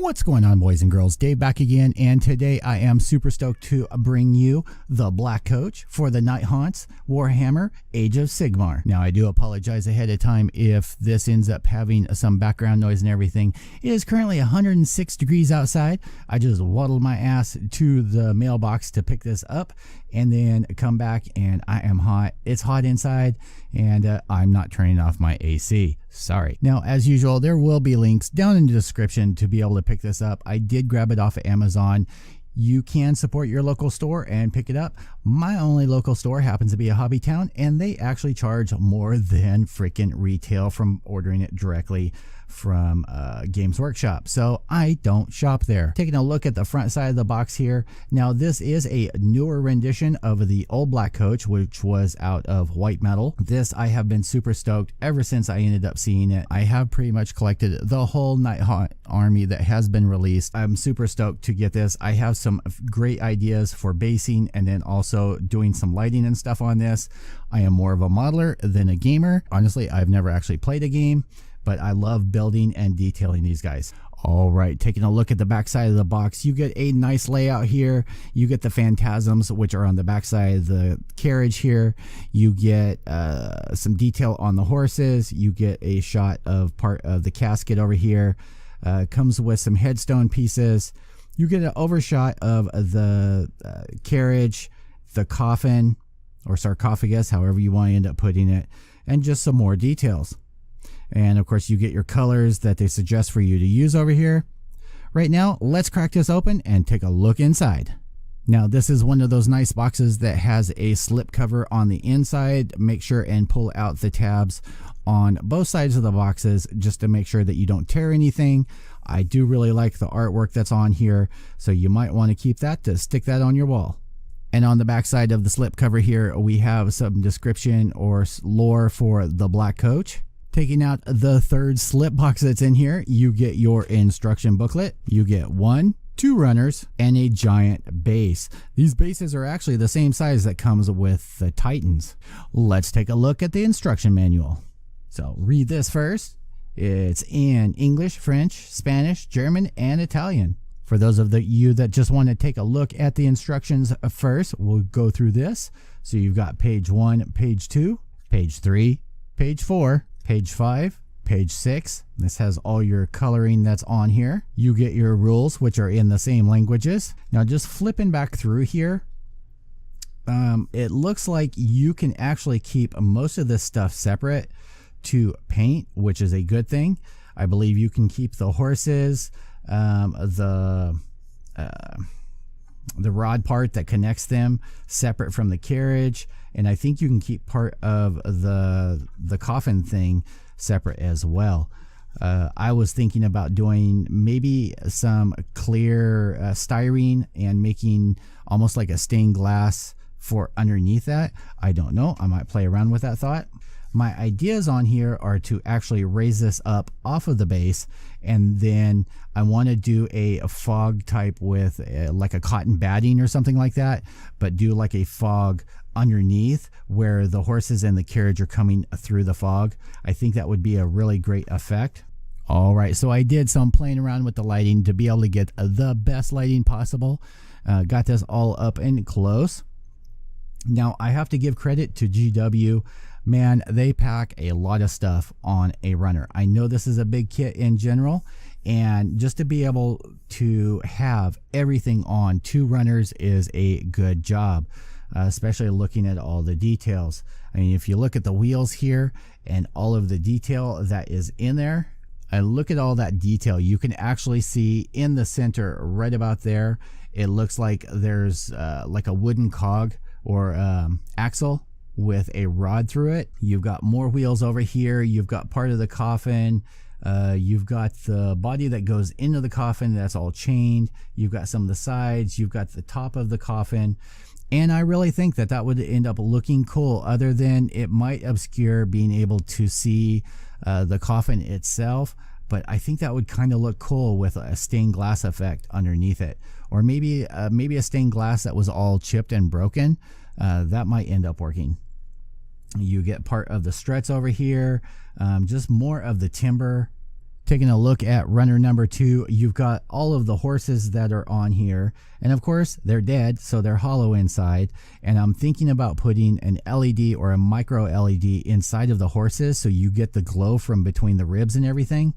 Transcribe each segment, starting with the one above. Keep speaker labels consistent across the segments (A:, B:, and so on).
A: What's going on, boys and girls? Dave back again, and today I am super stoked to bring you the Black Coach for the Nighthaunt's Warhammer Age of Sigmar. Now, I do apologize ahead of time if this ends up having some background noise and everything. It is currently 106 degrees outside. I just waddled my ass to the mailbox to pick this up and then come back, and I am hot. It's hot inside, and I'm not turning off my AC. Sorry. Now, as usual, there will be links down in the description to be able to pick this up. I did grab it off of Amazon. You can support your local store and pick it up. My only local store happens to be a hobby town, and they actually charge more than freaking retail from ordering it directly from Games Workshop, so I don't shop there. Taking a look at the front side of the box here. Now, this is a newer rendition of the old Black Coach, which was out of white metal. This, I have been super stoked ever since I ended up seeing it. I have pretty much collected the whole Nighthaunt army that has been released. I'm super stoked to get this. I have some great ideas for basing and then also doing some lighting and stuff on this. I am more of a modeler than a gamer. Honestly, I've never actually played a game, but I love building and detailing these guys. All right, taking a look at the back side of the box, you get a nice layout here. You get the phantasms, which are on the back side of the carriage here. You get some detail on the horses. You get a shot of part of the casket over here. Comes with some headstone pieces. You get an overshot of the carriage, the coffin, or sarcophagus, however you want to end up putting it, and just some more details. And of course, you get your colors that they suggest for you to use over here. Right now, let's crack this open and take a look inside. Now, this is one of those nice boxes that has a slip cover on the inside. Make sure and pull out the tabs on both sides of the boxes just to make sure that you don't tear anything. I do really like the artwork that's on here, so you might want to keep that to stick that on your wall. And on the back side of the slip cover here, we have some description or lore for the Black Coach. Taking out the third slip box that's in here, you get your instruction booklet. You get 1, 2 runners, and a giant base. These bases are actually the same size that comes with the Titans. Let's take a look at the instruction manual. So read this first. It's in English, French, Spanish, German, and Italian. For those of you that just want to take a look at the instructions first, we'll go through this. So you've got page 1, page 2, page 3, page 4, page 5, page 6. This has all your coloring that's on here. You get your rules, which are in the same languages. Now, just flipping back through here, it looks like you can actually keep most of this stuff separate to paint, which is a good thing. I believe you can keep the horses, the rod part that connects them separate from the carriage, and I think you can keep part of the coffin thing separate as well. I was thinking about doing maybe some clear styrene and making almost like a stained glass for underneath that. I don't know. I might play around with that thought. My ideas on here are to actually raise this up off of the base, and then I want to do a fog type with like a cotton batting or something like that, but do like a fog underneath where the horses and the carriage are coming through the fog. I think that would be a really great effect. All right, so I did some playing around with the lighting to be able to get the best lighting possible. Got this all up and close. Now, I have to give credit to GW. Man, they pack a lot of stuff on a runner. I know this is a big kit in general, and just to be able to have everything on 2 runners is a good job, especially looking at all the details. I mean, if you look at the wheels here and all of the detail that is in there, and look at all that detail, you can actually see in the center right about there, it looks like there's like a wooden cog or axle with a rod through it. You've got more wheels over here. You've got part of the coffin. You've got the body that goes into the coffin that's all chained. You've got some of the sides. You've got the top of the coffin. And I really think that that would end up looking cool, other than it might obscure being able to see the coffin itself. But I think that would kind of look cool with a stained glass effect underneath it. Or maybe a stained glass that was all chipped and broken. That might end up working. You get part of the struts over here, just more of the timber Taking a look at runner number 2, you've got all of the horses that are on here, and of course they're dead, so they're hollow inside. And I'm thinking about putting an LED or a micro LED inside of the horses so you get the glow from between the ribs and everything.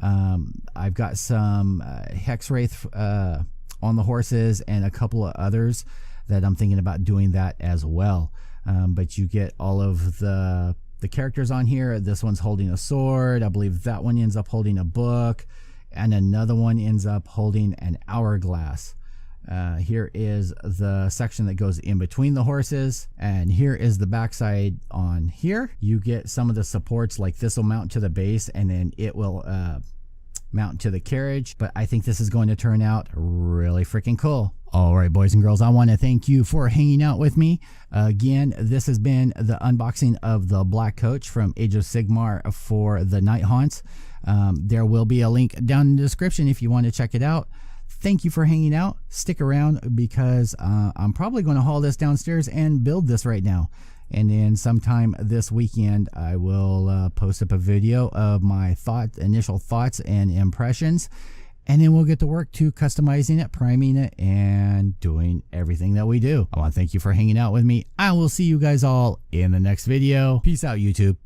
A: I've got some hex wraith on the horses and a couple of others that I'm thinking about doing that as well. But you get all of the characters on here. This one's holding a sword. I believe that one ends up holding a book, and another one ends up holding an hourglass. Here is the section that goes in between the horses, and here is the backside on here. You get some of the supports, like this will mount to the base and then it will mount to the carriage. But I think this is going to turn out really freaking cool. All right, boys and girls, I want to thank you for hanging out with me. Again, this has been the unboxing of the Black Coach from Age of Sigmar for the Nighthaunts. There will be a link down in the description if you want to check it out. Thank you for hanging out. Stick around because I'm probably going to haul this downstairs and build this right now. And then sometime this weekend, I will post up a video of my initial thoughts and impressions. And then we'll get to work to customizing it, priming it, and doing everything that we do. I want to thank you for hanging out with me. I will see you guys all in the next video. Peace out, YouTube.